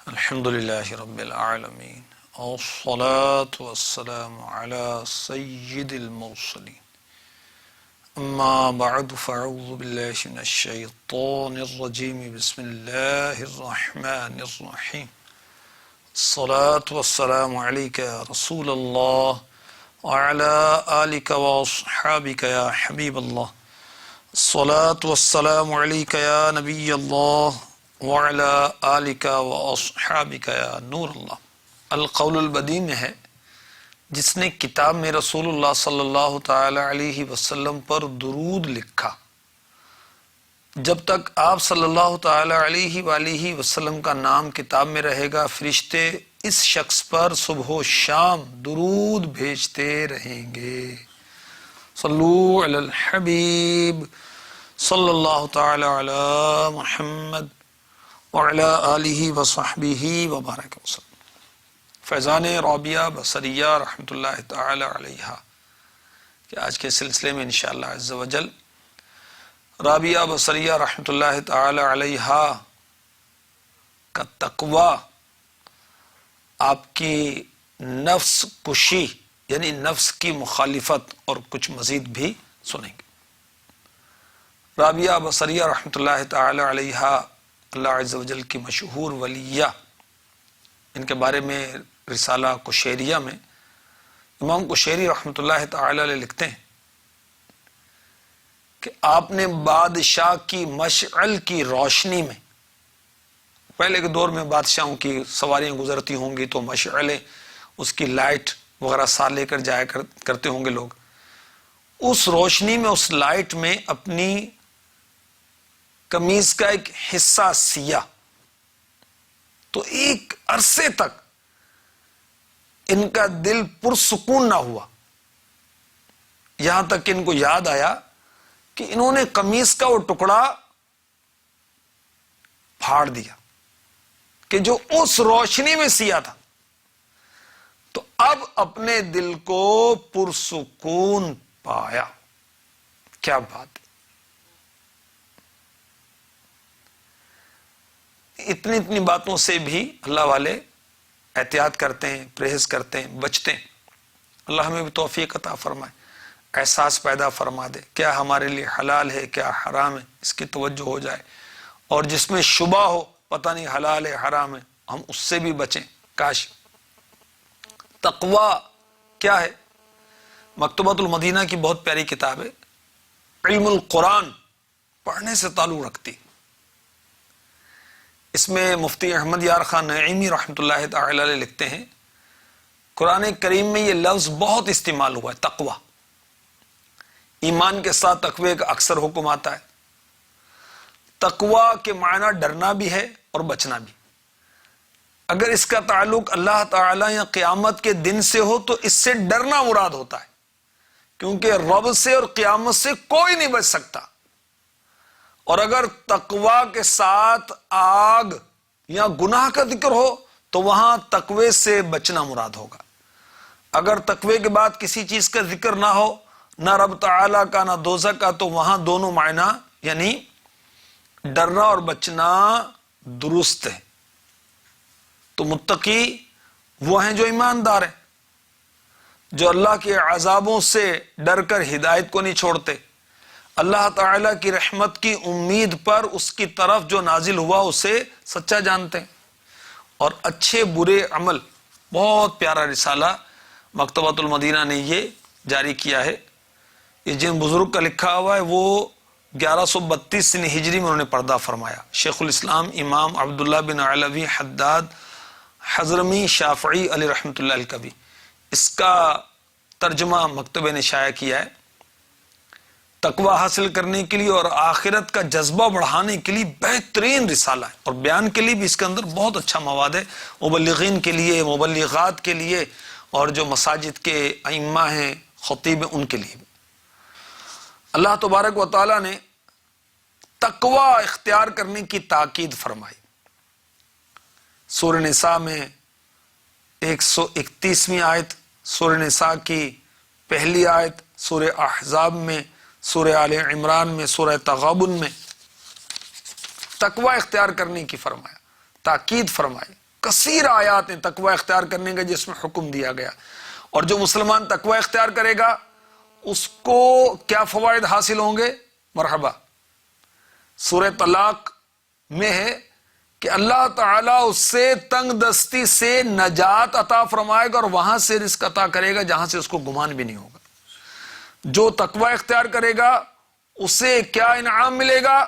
الحمد لله رب العالمين والصلاة والسلام على سيد المرسلين أما بعد فأعوذ بالله من الشيطان الرجيم بسم الله الرحمن الرحيم الصلاة والسلام عليك يا رسول الله وعلى آلك وأصحابك يا حبيب الله الصلاة والسلام عليك يا نبي الله وعلى آلك وأصحابك يا نور اللہ۔ القول البدیع میں ہے، جس نے کتاب میں رسول اللہ صلی اللہ تعالی علیہ وسلم پر درود لکھا، جب تک آپ صلی اللہ تعالی علیہ وآلہ وسلم کا نام کتاب میں رہے گا، فرشتے اس شخص پر صبح و شام درود بھیجتے رہیں گے۔ صلو علی الحبیب صلی اللہ تعالی علی محمد وعلی آلہ وصحبہ وبارک وسلم۔ فیضان رابعہ بصریہ رحمۃ اللہ تعالی علیہا کہ آج کے سلسلے میں انشاءاللہ عز و جل رابعہ بصریہ رحمۃ اللہ تعالی علیہا کا تقوی، آپ کی نفس کشی یعنی نفس کی مخالفت اور کچھ مزید بھی سنیں گے۔ رابعہ بصریہ رحمۃ اللہ تعالی علیہا اللہ عز و جل کی مشہور ولیہ، ان کے بارے میں رسالہ قشیریہ میں امام قشیری رحمۃ اللہ تعالی علیہ لکھتے ہیں کہ آپ نے بادشاہ کی مشعل کی روشنی میں، پہلے کے دور میں بادشاہوں کی سواریاں گزرتی ہوں گی تو مشعلیں، اس کی لائٹ وغیرہ ساتھ لے کر جایا کرتے ہوں گے لوگ، اس روشنی میں، اس لائٹ میں اپنی قمیض کا ایک حصہ سیا تو ایک عرصے تک ان کا دل پرسکون نہ ہوا، یہاں تک کہ ان کو یاد آیا کہ انہوں نے قمیض کا وہ ٹکڑا پھاڑ دیا کہ جو اس روشنی میں سیا تھا، تو اب اپنے دل کو پرسکون پایا۔ کیا بات ہے! اتنی باتوں سے بھی اللہ والے احتیاط کرتے ہیں، پرہیز کرتے ہیں، بچتے ہیں۔ اللہ ہمیں بھی توفیق عطا فرمائے، احساس پیدا فرما دے کیا ہمارے لیے حلال ہے، کیا حرام ہے، اس کی توجہ ہو جائے، اور جس میں شبہ ہو پتہ نہیں حلال ہے حرام ہے، ہم اس سے بھی بچیں۔ کاش تقوی کیا ہے؟ مکتبۃ المدینہ کی بہت پیاری کتاب ہے، علم القرآن، پڑھنے سے تعلق رکھتی۔ اس میں مفتی احمد یار خان نعیمی رحمۃ اللہ تعالی علیہ لکھتے ہیں، قرآن کریم میں یہ لفظ بہت استعمال ہوا ہے، تقوی۔ ایمان کے ساتھ تقوی کا اکثر حکم آتا ہے۔ تقوی کے معنی ڈرنا بھی ہے اور بچنا بھی۔ اگر اس کا تعلق اللہ تعالی یا قیامت کے دن سے ہو تو اس سے ڈرنا مراد ہوتا ہے، کیونکہ رب سے اور قیامت سے کوئی نہیں بچ سکتا۔ اور اگر تقوی کے ساتھ آگ یا گناہ کا ذکر ہو تو وہاں تقوی سے بچنا مراد ہوگا۔ اگر تقوی کے بعد کسی چیز کا ذکر نہ ہو، نہ رب تعالیٰ کا نہ دوزخ کا، تو وہاں دونوں معنی یعنی ڈرنا اور بچنا درست ہے۔ تو متقی وہ ہیں جو ایماندار ہیں، جو اللہ کے عذابوں سے ڈر کر ہدایت کو نہیں چھوڑتے، اللہ تعالیٰ کی رحمت کی امید پر اس کی طرف جو نازل ہوا اسے سچا جانتے ہیں، اور اچھے برے عمل۔ بہت پیارا رسالہ مکتبۃ المدینہ نے یہ جاری کیا ہے، یہ جن بزرگ کا لکھا ہوا ہے وہ 1132 سن ہجری میں انہوں نے پردہ فرمایا، شیخ الاسلام امام عبداللہ بن علوی حداد حضرمی شافعی علیہ رحمۃ اللہ الکبی۔ اس کا ترجمہ مکتبہ نے شائع کیا ہے۔ تقوی حاصل کرنے کے لیے اور آخرت کا جذبہ بڑھانے کے لیے بہترین رسالہ ہے، اور بیان کے لیے بھی اس کے اندر بہت اچھا مواد ہے، مبلغین کے لیے، مبلغات کے لیے، اور جو مساجد کے ائمہ ہیں، خطیب ہیں، ان کے لیے بھی۔ اللہ تبارک و تعالی نے تقوی اختیار کرنے کی تاکید فرمائی۔ سورہ نساء میں 131ویں آیت، سورہ نساء کی پہلی آیت، سورہ احزاب میں، سورہ آل عمران میں، سورہ تغابن میں تقوی اختیار کرنے کی فرمایا، تاکید فرمائی۔ کثیر آیات ہیں تقوی اختیار کرنے کا جس میں حکم دیا گیا. اور جو مسلمان تقوی اختیار کرے گا اس کو کیا فوائد حاصل ہوں گے؟ مرحبا. سورہ طلاق میں ہے کہ اللہ تعالیٰ اس سے تنگ دستی سے نجات عطا فرمائے گا اور وہاں سے رزق عطا کرے گا جہاں سے اس کو گمان بھی نہیں ہوگا. جو تقوی اختیار کرے گا اسے کیا انعام ملے گا؟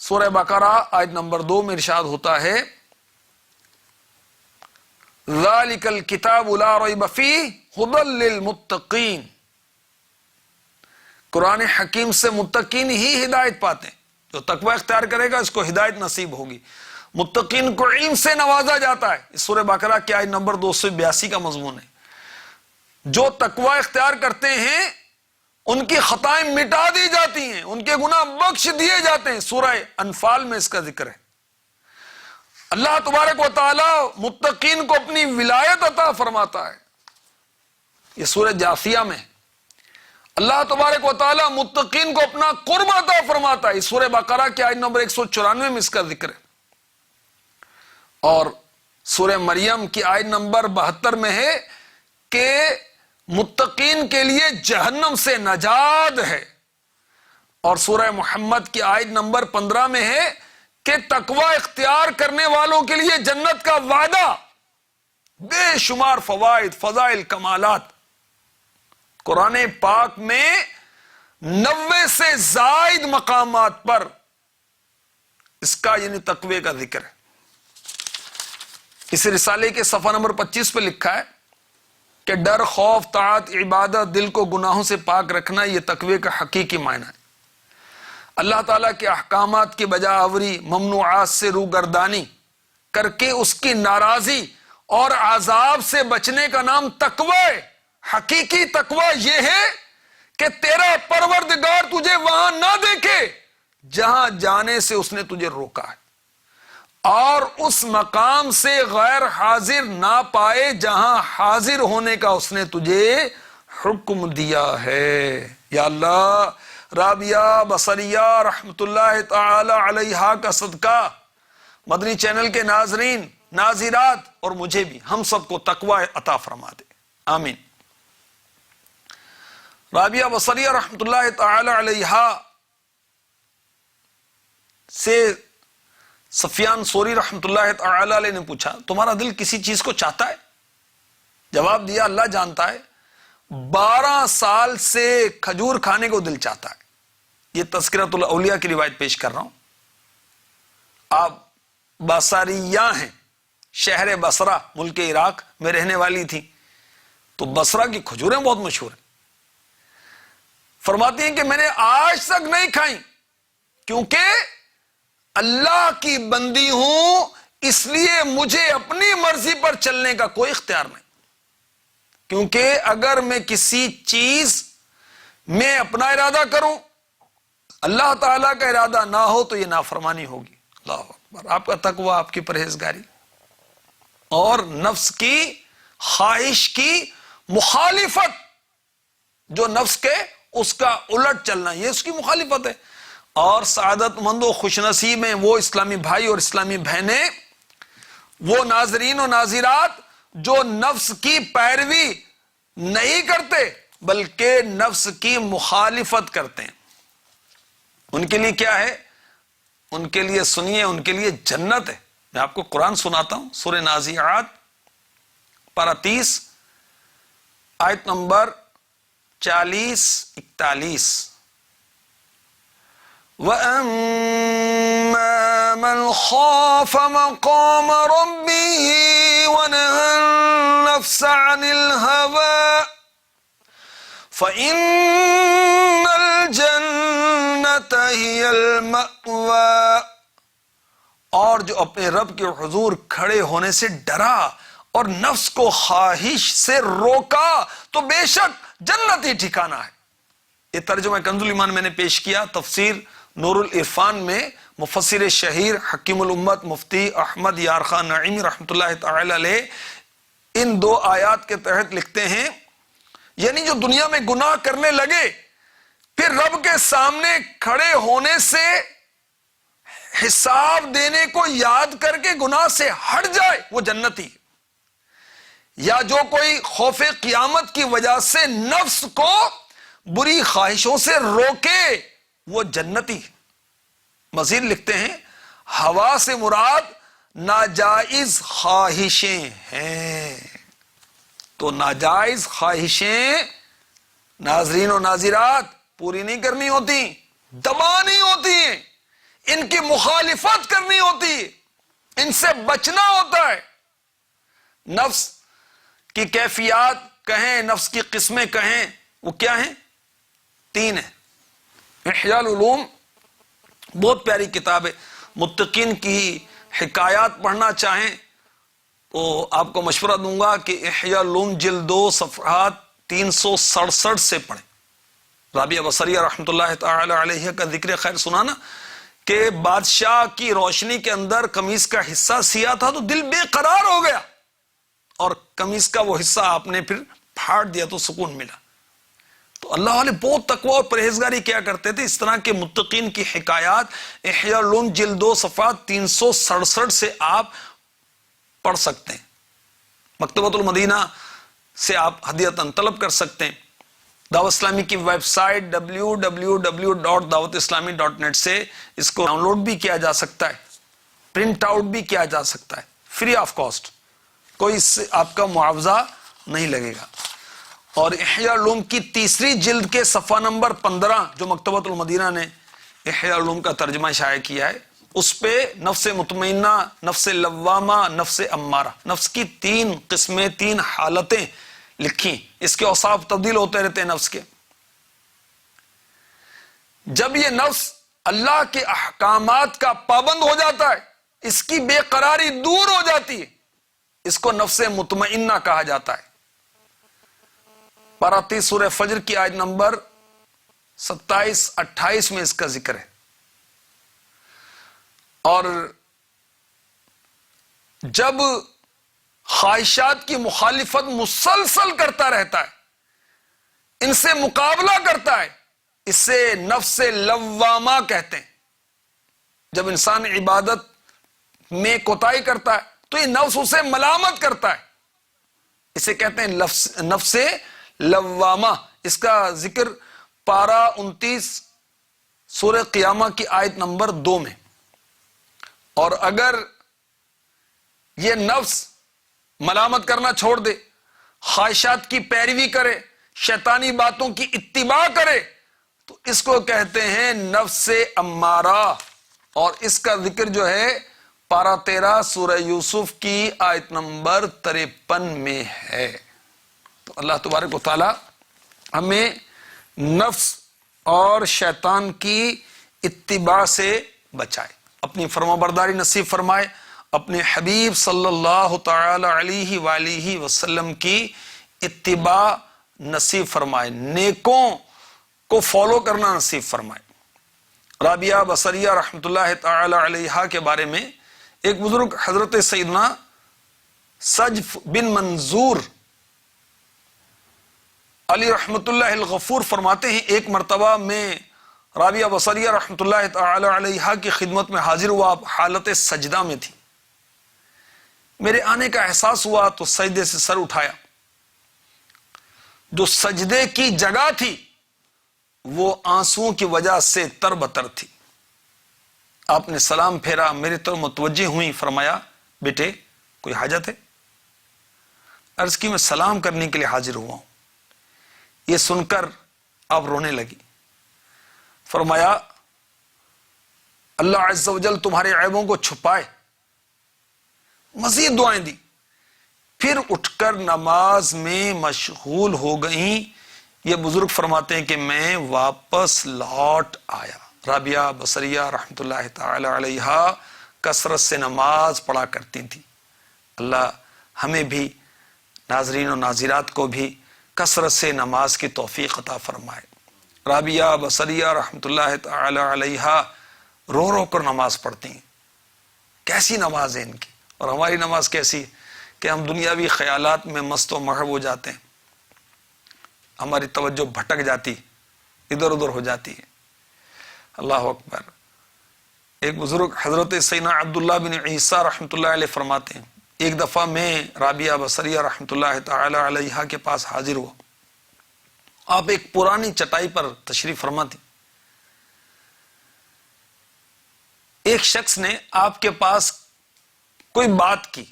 سورہ بقرہ آیت نمبر 2 میں ارشاد ہوتا ہے ذالک الکتاب لا ریب فیہ ھدی للمتقین. قرآن حکیم سے متقین ہی ہدایت پاتے ہیں. جو تقوی اختیار کرے گا اس کو ہدایت نصیب ہوگی. متقین کو علم سے نوازا جاتا ہے. اس سورہ بقرہ کی آیت نمبر 282 کا مضمون ہے. جو تقوی اختیار کرتے ہیں ان کی خطائیں مٹا دی جاتی ہیں, ان کے گناہ بخش دیے جاتے ہیں. سورہ انفال میں اس کا ذکر ہے. اللہ تبارک و تعالی متقین کو اپنی ولایت عطا فرماتا ہے. یہ سورہ جاثیہ میں اللہ تبارک و تعالی متقین کو اپنا قرب عطا فرماتا ہے. اس سورہ بقرہ کی آیت نمبر 194 میں اس کا ذکر ہے. اور سورہ مریم کی آیت نمبر 72 میں ہے کہ متقین کے لیے جہنم سے نجات ہے. اور سورہ محمد کی آیت نمبر 15 میں ہے کہ تقوی اختیار کرنے والوں کے لیے جنت کا وعدہ, بے شمار فوائد, فضائل, کمالات. قرآن پاک میں 90 سے زائد مقامات پر اس کا یعنی تقوی کا ذکر ہے. اس رسالے کے صفحہ نمبر 25 پہ لکھا ہے کہ ڈر, خوف, طاعت, عبادت, دل کو گناہوں سے پاک رکھنا یہ تقوی کا حقیقی معنی ہے. اللہ تعالیٰ کے احکامات کی بجا آوری, ممنوعات سے روگردانی کر کے اس کی ناراضی اور عذاب سے بچنے کا نام تقوی ہے. حقیقی تقوی یہ ہے کہ تیرا پروردگار تجھے وہاں نہ دیکھے جہاں جانے سے اس نے تجھے روکا ہے, اور اس مقام سے غیر حاضر نہ پائے جہاں حاضر ہونے کا اس نے تجھے حکم دیا ہے. یا اللہ, رابعہ بصریہ رحمت اللہ تعالی علیہا کا صدقہ مدنی چینل کے ناظرین, ناظرات اور مجھے بھی, ہم سب کو تقوی عطا فرما دے, آمین. رابعہ بصریہ رحمت اللہ تعالی علیہا سے سفیان ثوری رحمت اللہ تعالی علیہ نے پوچھا تمہارا دل کسی چیز کو چاہتا ہے؟ جواب دیا اللہ جانتا ہے. 12 سال سے کھجور کھانے کو دل چاہتا ہے. یہ تذکرۃ الاولیاء کی روایت پیش کر رہا ہوں. آپ بصریہ ہیں, شہر بصرہ ملک عراق میں رہنے والی تھی, تو بصرہ کی کھجوریں بہت مشہور ہیں. فرماتی ہیں کہ میں نے آج تک نہیں کھائی کیونکہ اللہ کی بندی ہوں, اس لیے مجھے اپنی مرضی پر چلنے کا کوئی اختیار نہیں. کیونکہ اگر میں کسی چیز میں اپنا ارادہ کروں, اللہ تعالیٰ کا ارادہ نہ ہو تو یہ نافرمانی ہوگی. اللہ اکبر. آپ کا تقوی, آپ کی پرہیزگاری اور نفس کی خواہش کی مخالفت, جو نفس کے اس کا الٹ چلنا, یہ اس کی مخالفت ہے. اور سعادت مند و خوش نصیب ہیں وہ اسلامی بھائی اور اسلامی بہنیں, وہ ناظرین و ناظرات جو نفس کی پیروی نہیں کرتے بلکہ نفس کی مخالفت کرتے ہیں. ان کے لیے کیا ہے؟ ان کے لیے سنیے, ان کے لیے جنت ہے. میں آپ کو قرآن سناتا ہوں. سورہ نازعات پارہ 30 آیت نمبر 40-41. وَأَمَّا مَنْ خَافَ مَقَامَ رَبِّهِ وَنَهَى النَّفْسَ عَنِ الْهَوَىٰ فَإِنَّ الْجَنَّةَ هِيَ الْمَأْوَىٰ. اور جو اپنے رب کے حضور کھڑے ہونے سے ڈرا اور نفس کو خواہش سے روکا تو بے شک جنت ہی ٹھکانہ ہے. یہ ترجمہ کنز الایمان میں نے پیش کیا. تفسیر نور العرفان میں مفسر شہیر حکیم الامت مفتی احمد یار خان نعیمی رحمت اللہ تعالی علیہ ان 2 آیات کے تحت لکھتے ہیں, یعنی جو دنیا میں گناہ کرنے لگے پھر رب کے سامنے کھڑے ہونے سے حساب دینے کو یاد کر کے گناہ سے ہٹ جائے وہ جنتی ہے، یا جو کوئی خوف قیامت کی وجہ سے نفس کو بری خواہشوں سے روکے وہ جنتی ہے۔ مزید لکھتے ہیں ہوا سے مراد ناجائز خواہشیں ہیں، تو ناجائز خواہشیں ناظرین و ناظرات پوری نہیں کرنی ہوتی، دبانی ہوتی ہیں، ان کی مخالفت کرنی ہوتی ہے، ان سے بچنا ہوتا ہے۔ نفس کی کیفیات کہیں، نفس کی قسمیں کہیں، وہ کیا ہیں؟ 3 ہیں۔ احیاء العلوم بہت پیاری کتاب ہے، متقین کی حکایات پڑھنا چاہیں تو آپ کو مشورہ دوں گا کہ احیاء العلوم جلد 2 صفحات 367 سے پڑھیں۔ رابعہ بصریہ رحمۃ اللہ تعالی علیہ کا ذکر خیر سنا نا کہ بادشاہ کی روشنی کے اندر قمیص کا حصہ سیاہ تھا تو دل بے قرار ہو گیا، اور قمیص کا وہ حصہ آپ نے پھر پھاڑ دیا تو سکون ملا۔ تو اللہ والے بہت تقوی اور پرہیزگاری کیا کرتے تھے۔ اس طرح کے متقین کی حکایات احیاء العلوم جلد 2 صفحات 367 سے آپ پڑھ سکتے ہیں۔ مکتبۃ المدینہ سے آپ ہدیۃً طلب کر سکتے ہیں۔ دعوت اسلامی کی ویب سائٹ www.dawatIslami.net سے اس کو ڈاؤن لوڈ بھی کیا جا سکتا ہے، پرنٹ آؤٹ بھی کیا جا سکتا ہے، فری آف کاسٹ، کوئی اس سے آپ کا معاوضہ نہیں لگے گا۔ اور احیاء العلوم کی 3 جلد کے صفحہ نمبر 15 جو مکتبۃ المدینہ نے احیاء العلوم کا ترجمہ شائع کیا ہے، اس پہ نفس مطمئنہ، نفس لوامہ، نفس امارہ، نفس کی 3 قسمیں، 3 حالتیں لکھی۔ اس کے اوصاف تبدیل ہوتے رہتے ہیں نفس کے۔ جب یہ نفس اللہ کے احکامات کا پابند ہو جاتا ہے، اس کی بے قراری دور ہو جاتی ہے، اس کو نفس مطمئنہ کہا جاتا ہے۔ پارہ 30 سورہ فجر کی آیت نمبر 27-28 میں اس کا ذکر ہے۔ اور جب خواہشات کی مخالفت مسلسل کرتا رہتا ہے، ان سے مقابلہ کرتا ہے، اس سے نفس لوامہ کہتے ہیں۔ جب انسان عبادت میں کوتاہی کرتا ہے تو یہ نفس اسے ملامت کرتا ہے، اسے کہتے ہیں نفس لوامہ۔ اس کا ذکر پارہ 29 سورہ قیامہ کی آیت نمبر 2 میں۔ اور اگر یہ نفس ملامت کرنا چھوڑ دے، خواہشات کی پیروی کرے، شیطانی باتوں کی اتباع کرے، تو اس کو کہتے ہیں نفس امارہ۔ اور اس کا ذکر جو ہے پارہ 13 سورہ یوسف کی آیت نمبر 53 میں ہے۔ تو اللہ تبارک و تعالی ہمیں نفس اور شیطان کی اتباع سے بچائے، اپنی فرمانبرداری نصیب فرمائے، اپنے حبیب صلی اللہ تعالی علیہ وآلہ وسلم کی اتباع نصیب فرمائے، نیکوں کو فالو کرنا نصیب فرمائے۔ رابعہ بصریہ رحمۃ اللہ تعالی علیہ کے بارے میں ایک بزرگ حضرت سیدنا سجف بن منظور علی رحمۃ اللہ الغفور فرماتے ہیں، ایک مرتبہ میں رابعہ بصریہ رحمۃ اللہ تعالی علیہ کی خدمت میں حاضر ہوا، حالت سجدہ میں تھی۔ میرے آنے کا احساس ہوا تو سجدے سے سر اٹھایا۔ جو سجدے کی جگہ تھی وہ آنسوؤں کی وجہ سے تر بتر تھی۔ آپ نے سلام پھیرا، میری طرف متوجہ ہوئی، فرمایا بیٹے کوئی حاجت ہے؟ عرض کی میں سلام کرنے کے لیے حاضر ہوا ہوں۔ یہ سن کر آپ رونے لگی۔ فرمایا اللہ عز و جل تمہارے عیبوں کو چھپائے۔ مزید دعائیں دی، پھر اٹھ کر نماز میں مشغول ہو گئیں۔ یہ بزرگ فرماتے ہیں کہ میں واپس لوٹ آیا۔ رابعہ بصریہ رحمۃ اللہ تعالی علیہ کثرت سے نماز پڑھا کرتی تھی۔ اللہ ہمیں بھی، ناظرین و ناظرات کو بھی کثرت سے نماز کی توفیق عطا فرمائے۔ رابعہ بصریہ رحمۃ اللہ تعالی علیہ رو رو کر نماز پڑھتی ہیں۔ کیسی نماز ہے ان کی، اور ہماری نماز کیسی ہے کہ ہم دنیاوی خیالات میں مست و محو ہو جاتے ہیں، ہماری توجہ بھٹک جاتی، ادھر ادھر ہو جاتی ہے۔ اللہ اکبر۔ ایک بزرگ حضرت سیدنا عبداللہ بن عیسیٰ رحمۃ اللہ علیہ فرماتے ہیں ایک دفعہ میں رابعہ بصریہ رحمۃ اللہ تعالی علیہا کے پاس حاضر ہوا. آپ ایک پرانی چٹائی پر تشریف فرما تھی. ایک شخص نے آپ کے پاس کوئی بات کی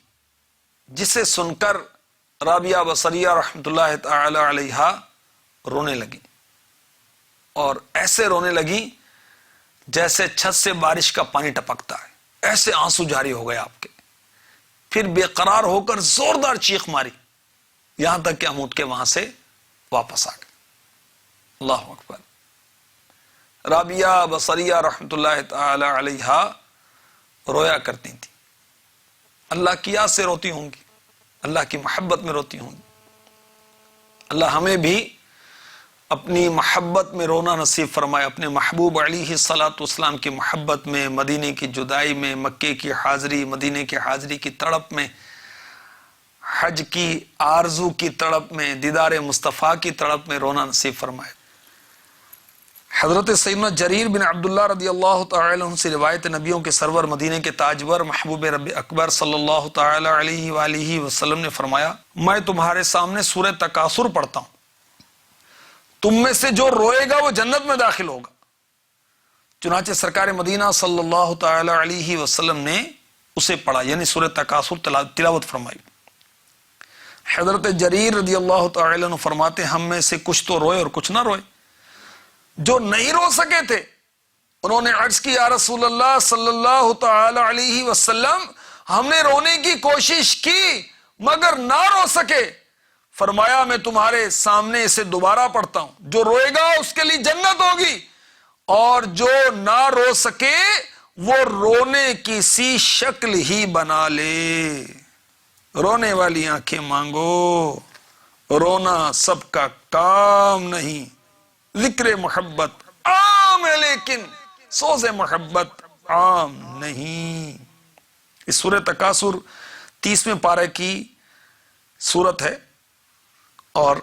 جسے سن کر رابعہ بصریہ رحمۃ اللہ تعالی علیہا رونے لگی اور ایسے رونے لگی جیسے چھت سے بارش کا پانی ٹپکتا ہے. ایسے آنسو جاری ہو گئے آپ کے. پھر بے قرار ہو کر زوردار چیخ ماری یہاں تک کہ ہم اٹھ کے وہاں سے واپس آ گئے. اللہ اکبر. رابعہ بصریہ رحمۃ اللہ تعالی علیہا رویا کرتی تھی. اللہ کی یاد سے روتی ہوں گی, اللہ کی محبت میں روتی ہوں گی. اللہ ہمیں بھی اپنی محبت میں رونا نصیب فرمائے, اپنے محبوب علیہ الصلاۃ والسلام کی محبت میں, مدینے کی جدائی میں, مکے کی حاضری, مدینے کی حاضری کی تڑپ میں, حج کی آرزو کی تڑپ میں, دیدار مصطفیٰ کی تڑپ میں رونا نصیب فرمائے. حضرت سیدنا جریر بن عبداللہ رضی اللہ تعالی عنہ سے روایت, نبیوں کے سرور, مدینے کے تاجور, محبوب رب اکبر صلی اللہ تعالی علیہ وآلہ وسلم نے فرمایا, میں تمہارے سامنے سورہ تکاثر پڑھتا ہوں, تم میں سے جو روئے گا وہ جنت میں داخل ہوگا. چنانچہ سرکار مدینہ صلی اللہ تعالی علیہ وسلم نے اسے پڑھا, یعنی سورہ تکاثر تلاوت فرمائی. حضرت جریر رضی اللہ تعالی عنہ فرماتے, ہم میں سے کچھ تو روئے اور کچھ نہ روئے. جو نہیں رو سکے تھے انہوں نے عرض کی, یا رسول اللہ صلی اللہ تعالی علیہ وسلم, ہم نے رونے کی کوشش کی مگر نہ رو سکے. فرمایا, میں تمہارے سامنے اسے دوبارہ پڑھتا ہوں, جو روئے گا اس کے لیے جنت ہوگی, اور جو نہ رو سکے وہ رونے کی سی شکل ہی بنا لے. رونے والی آنکھیں مانگو, رونا سب کا کام نہیں. ذکر محبت عام ہے لیکن سوز محبت عام نہیں. اس سورہ تکاثر 30ویں پارے کی سورت ہے اور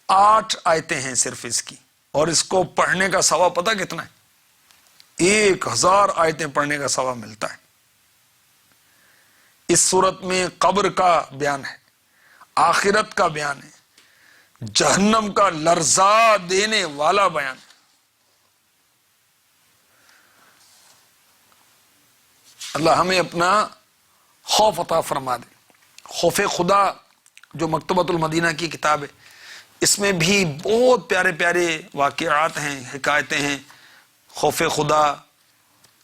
8 آیتیں ہیں صرف اس کی, اور اس کو پڑھنے کا ثواب پتہ کتنا ہے؟ 1000 آیتیں پڑھنے کا ثواب ملتا ہے. اس سورت میں قبر کا بیان ہے, آخرت کا بیان ہے, جہنم کا لرزا دینے والا بیان. اللہ ہمیں اپنا خوف عطا فرما دے. خوف خدا جو مکتبۃ المدینہ کی کتاب ہے, اس میں بھی بہت پیارے پیارے واقعات ہیں, حکایتیں ہیں خوف خدا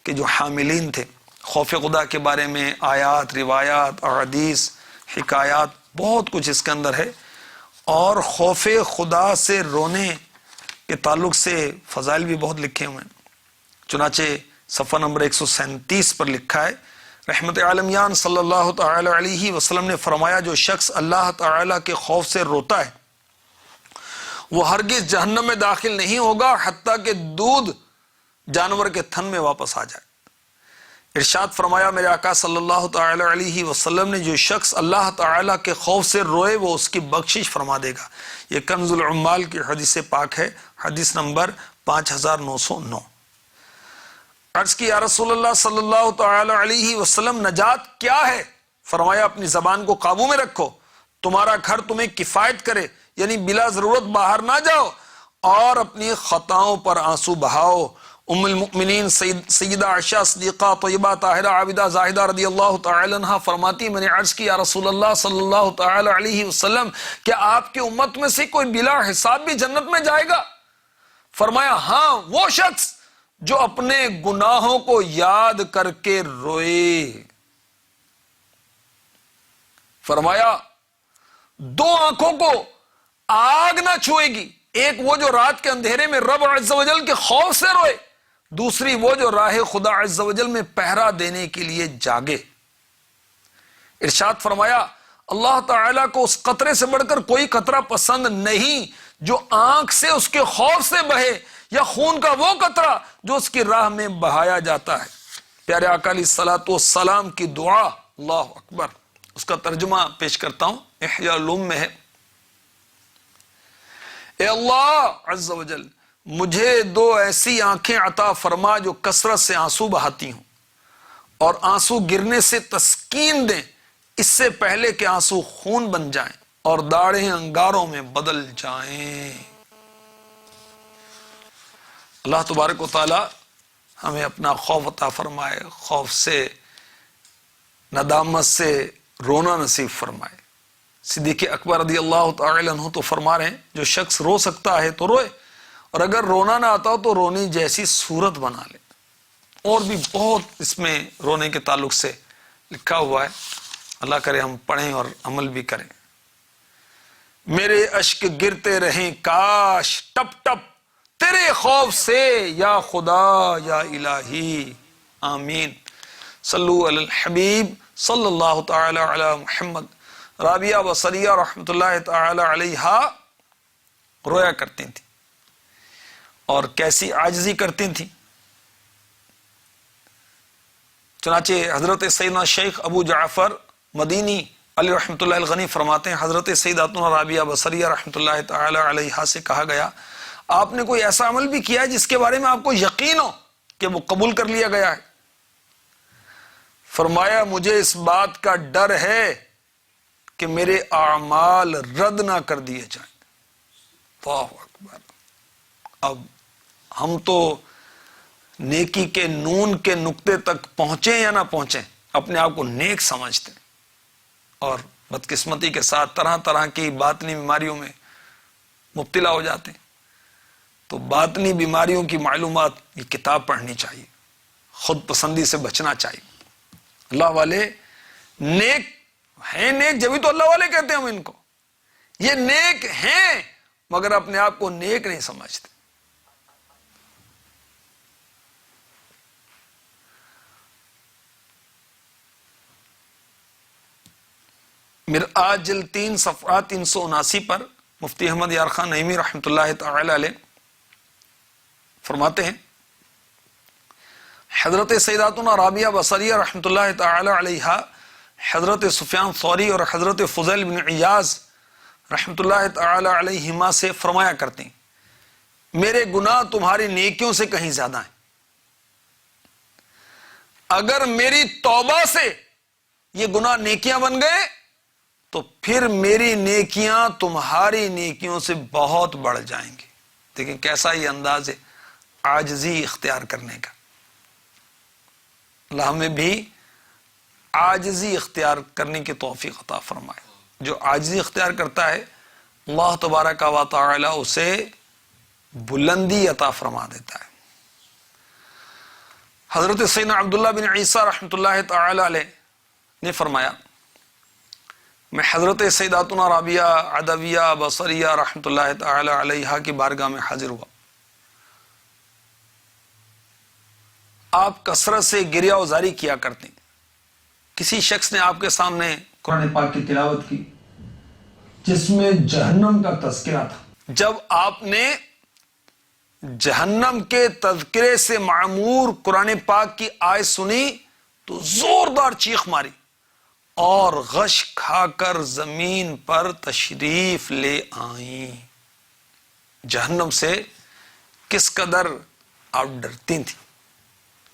کے جو حاملین تھے. خوف خدا کے بارے میں آیات, روایات, احادیث, حکایات, بہت کچھ اس کے اندر ہے. اور خوف خدا سے رونے کے تعلق سے فضائل بھی بہت لکھے ہوئے ہیں. چنانچہ صفحہ نمبر 137 پر لکھا ہے, رحمت عالمیان صلی اللہ تعالی علیہ وسلم نے فرمایا, جو شخص اللہ تعالی کے خوف سے روتا ہے وہ ہرگز جہنم میں داخل نہیں ہوگا حتیٰ کہ دودھ جانور کے تھن میں واپس آ جائے. ارشاد فرمایا میرے آقا صلی اللہ تعالی علیہ وسلم نے, جو شخص اللہ تعالی کے خوف سے روئے وہ اس کی بخشش فرما دے گا. یہ کنز العمال کی حدیث پاک ہے, حدیث نمبر 5909. عرض کی, یا رسول اللہ صلی اللہ تعالی علیہ وسلم, نجات کیا ہے؟ فرمایا, اپنی زبان کو قابو میں رکھو, تمہارا گھر تمہیں کفایت کرے, یعنی بلا ضرورت باہر نہ جاؤ, اور اپنی خطاؤں پر آنسو بہاؤ. ام المؤمنین سیدہ عائشہ صدیقہ طیبہ طاہرہ عابدہ زاہدہ رضی اللہ تعالی عنہ فرماتی, میں نے عرض کی, یا رسول اللہ صلی اللہ تعالی علیہ وسلم, کیا آپ کی امت میں سے کوئی بلا حساب بھی جنت میں جائے گا؟ فرمایا, ہاں, وہ شخص جو اپنے گناہوں کو یاد کر کے روئے. فرمایا, 2 آنکھوں کو آگ نہ چھوئے گی, ایک وہ جو رات کے اندھیرے میں رب عز و جل کے خوف سے روئے, دوسری وہ جو راہ خدا عز و جل میں پہرا دینے کے لیے جاگے. ارشاد فرمایا, اللہ تعالیٰ کو اس قطرے سے بڑھ کر کوئی قطرہ پسند نہیں جو آنکھ سے اس کے خوف سے بہے, یا خون کا وہ قطرہ جو اس کی راہ میں بہایا جاتا ہے. پیارے آقا علیہ الصلوۃ والسلام کی دعا, اللہ اکبر, اس کا ترجمہ پیش کرتا ہوں, احیاء العلوم میں ہے, اے اللہ عز و جل, مجھے 2 ایسی آنکھیں عطا فرما جو کثرت سے آنسو بہاتی ہوں, اور آنسو گرنے سے تسکین دیں اس سے پہلے کہ آنسو خون بن جائیں اور داڑھیں انگاروں میں بدل جائیں۔ اللہ تبارک و تعالی ہمیں اپنا خوف عطا فرمائے، خوف سے، ندامت سے رونا نصیب فرمائے۔ صدیق اکبر رضی اللہ تعالی عنہ تو فرما رہے ہیں جو شخص رو سکتا ہے تو روئے، اور اگر رونا نہ آتا ہو تو رونے جیسی صورت بنا لے۔ اور بھی بہت اس میں رونے کے تعلق سے لکھا ہوا ہے، اللہ کرے ہم پڑھیں اور عمل بھی کریں۔ میرے اشک گرتے رہیں کاش ٹپ ٹپ تیرے خوف سے یا خدا یا الہی، آمین۔ صلو علی الحبیب صلی اللہ تعالی علی محمد۔ رابعہ بصریہ رحمۃ اللہ تعالی علیہا رویا کرتی تھی، اور کیسی عاجزی کرتی تھی۔ چنانچہ حضرت سیدنا شیخ ابو جعفر مدینی علی رحمۃ اللہ الغنی فرماتے ہیں، حضرت سیداتنا رابعہ بصریہ رحمۃ اللہ تعالی علیہا سے کہا گیا آپ نے کوئی ایسا عمل بھی کیا ہے جس کے بارے میں آپ کو یقین ہو کہ وہ قبول کر لیا گیا ہے؟ فرمایا مجھے اس بات کا ڈر ہے کہ میرے اعمال رد نہ کر دیے جائیں۔ اللہ اکبر۔ اب ہم تو نیکی کے نون کے نقطے تک پہنچیں یا نہ پہنچیں اپنے آپ کو نیک سمجھتے ہیں، اور بدقسمتی کے ساتھ طرح طرح کی باطنی بیماریوں میں مبتلا ہو جاتے ہیں۔ تو باطنی بیماریوں کی معلومات یہ کتاب پڑھنی چاہیے، خود پسندی سے بچنا چاہیے۔ اللہ والے نیک ہیں، نیک جبھی تو اللہ والے کہتے ہیں ہم ان کو، یہ نیک ہیں مگر اپنے آپ کو نیک نہیں سمجھتے۔ مرآت جلد 3 صفحہ 379 پر مفتی احمد یار خان نعیمی رحمۃ اللہ تعالی علیہ فرماتے ہیں حضرت سیداتنا رابعہ بصریہ رحمۃ اللہ تعالی علیہا حضرت سفیان ثوری اور حضرت فضیل بن عیاض رحمۃ اللہ تعالی علیہما سے فرمایا کرتے ہیں میرے گناہ تمہاری نیکیوں سے کہیں زیادہ ہیں، اگر میری توبہ سے یہ گناہ نیکیاں بن گئے تو پھر میری نیکیاں تمہاری نیکیوں سے بہت بڑھ جائیں گی۔ دیکھیں کیسا یہ انداز ہے عاجزی اختیار کرنے کا۔ اللہ ہمیں بھی عاجزی اختیار کرنے کی توفیق عطا فرمائے۔ جو عاجزی اختیار کرتا ہے اللہ تبارک و تعالی اسے بلندی عطا فرما دیتا ہے۔ حضرت سیدنا عبداللہ بن عیسیٰ رحمۃ اللہ تعالی علیہ نے فرمایا میں حضرت سیداتنا رابعہ عدویہ بصریہ رحمۃ اللہ تعالی علیہا کی بارگاہ میں حاضر ہوا۔ آپ کثرت سے گریہ وزاری کیا کرتے ہیں۔ کسی شخص نے آپ کے سامنے قرآن پاک کی تلاوت کی جس میں جہنم کا تذکرہ تھا۔ جب آپ نے جہنم کے تذکرے سے معمور قرآن پاک کی آیت سنی تو زوردار چیخ ماری اور غش کھا کر زمین پر تشریف لے آئیں۔ جہنم سے کس قدر آپ ڈرتی تھی۔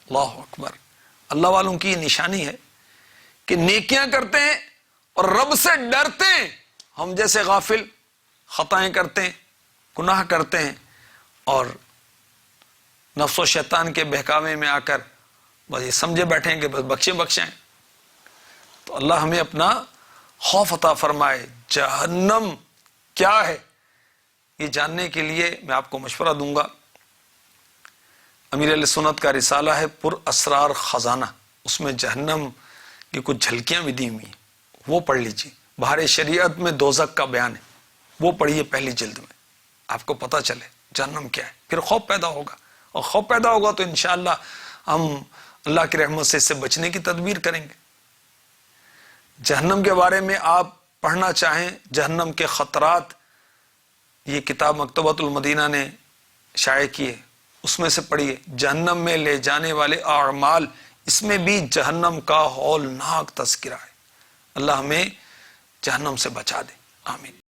اللہ اکبر۔ اللہ والوں کی یہ نشانی ہے کہ نیکیاں کرتے ہیں اور رب سے ڈرتے ہیں۔ ہم جیسے غافل خطائیں کرتے ہیں، گناہ کرتے ہیں، اور نفس و شیطان کے بہکاوے میں آ کر بس یہ سمجھے بیٹھیں کہ بس بخشیں۔ تو اللہ ہمیں اپنا خوف عطا فرمائے۔ جہنم کیا ہے یہ جاننے کے لیے میں آپ کو مشورہ دوں گا، امیر علیہ سنت کا رسالہ ہے پر اسرار خزانہ، اس میں جہنم کی کچھ جھلکیاں بھی دی ہوئی ہیں، وہ پڑھ لیجیے۔ بہار شریعت میں دوزخ کا بیان ہے، وہ پڑھیے پہلی جلد میں، آپ کو پتہ چلے جہنم کیا ہے، پھر خوف پیدا ہوگا، اور خوف پیدا ہوگا تو انشاءاللہ ہم اللہ کی رحمت سے اس سے بچنے کی تدبیر کریں گے۔ جہنم کے بارے میں آپ پڑھنا چاہیں، جہنم کے خطرات، یہ کتاب مکتبۃ المدینہ نے شائع کی ہے، اس میں سے پڑھیے۔ جہنم میں لے جانے والے اعمال، اس میں بھی جہنم کا ہولناک تذکرہ ہے۔ اللہ ہمیں جہنم سے بچا دے، آمین۔